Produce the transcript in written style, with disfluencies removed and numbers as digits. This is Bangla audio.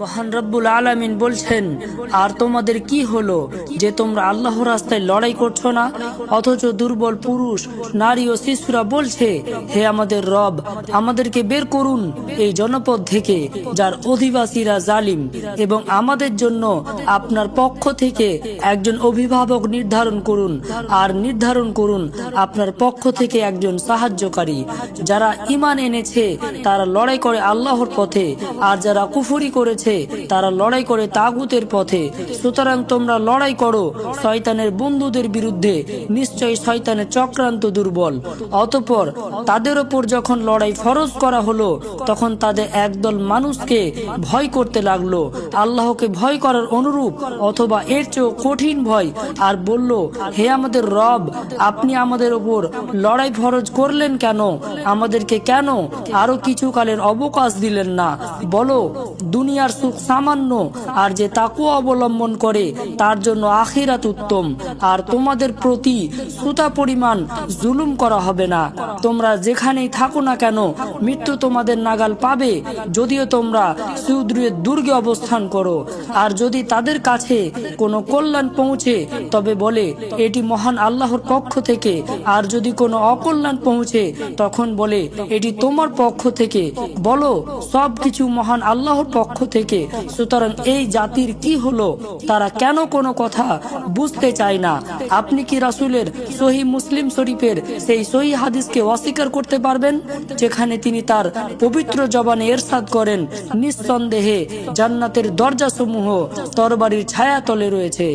মহান রব্বুল আলামিন বলছেন, আর তোমাদের কি হলো যে তোমরা আল্লাহর রাস্তায় লড়াই করছো না? অথচ দুর্বল পুরুষ, নারী ও শিশুরা বলছে, হে আমাদের রব, আমাদেরকে বের করুন এই জনপদ থেকে যার অধিবাসীরা জালিম, এবং আমাদের জন্য আপনার পক্ষ থেকে একজন অভিভাবক নির্ধারণ করুন, আর নির্ধারণ করুন আপনার পক্ষ থেকে একজন সাহায্যকারী। যারা ঈমান এনেছে তারা লড়াই করে আল্লাহর পথে, আর যারা কুফরি করেছে তারা লড়াই করে তাগুতের পথে। সুতরাং তোমরা লড়াই করো শয়তানের বন্ধুদের বিরুদ্ধে, নিশ্চয়ই শয়তানের চক্রান্ত দুর্বল। অতঃপর তাদের ওপর যখন লড়াই ফরজ করা হলো, তখন তাদের একদল মানুষকে ভয় করতে লাগলো আল্লাহকে ভয় করার অনুরূপ অথবা এর চেয়েও কঠিন ভয়, আর বলল, হে আমাদের রব, আপনি আমাদের ওপর লড়াই ফরজ করলেন কেন? আমাদেরকে কেন আরো কিছু কালের অবকাশ দিলেন না? বলো, দুনিয়ার সুখ সামান্য, আর যে তাকওয়া অবলম্বন করে তার জন্য আখিরাত উত্তম, আর তোমাদের প্রতি সুতা পরিমাণ জুলুম করা হবে না। তোমরা যেখানেই থাকো না কেন, মৃত্যু তোমাদের নাগাল পাবে, যদিও তোমরা সুদূরের দুর্গে অবস্থান করো। আর যদি তাদের কাছে কোনো কল্যাণ পৌঁছে তবে বলে, এটি মহান আল্লাহর পক্ষ থেকে, আর যদি কোনো অকল্যাণ পৌঁছে তখন বলে, এটি তোমার পক্ষ থেকে। বলো, সবকিছু মহান আল্লাহর পক্ষ থেকে। সুতরাং এই জাতির কি হলো? তারা কেন কোনো কথা বুঝতে চায় না? আপনি কি রাসূলের সহিহ মুসলিম শরীফের সেই সহিহ হাদিসকে অস্বীকার করতে পারবেন, যেখানে তিনি তার পবিত্র জবানে ইরশাদ করেন, নিঃসন্দেহে জান্নাতের দরজাসমূহ তরবারির ছায়াতলে রয়েছে।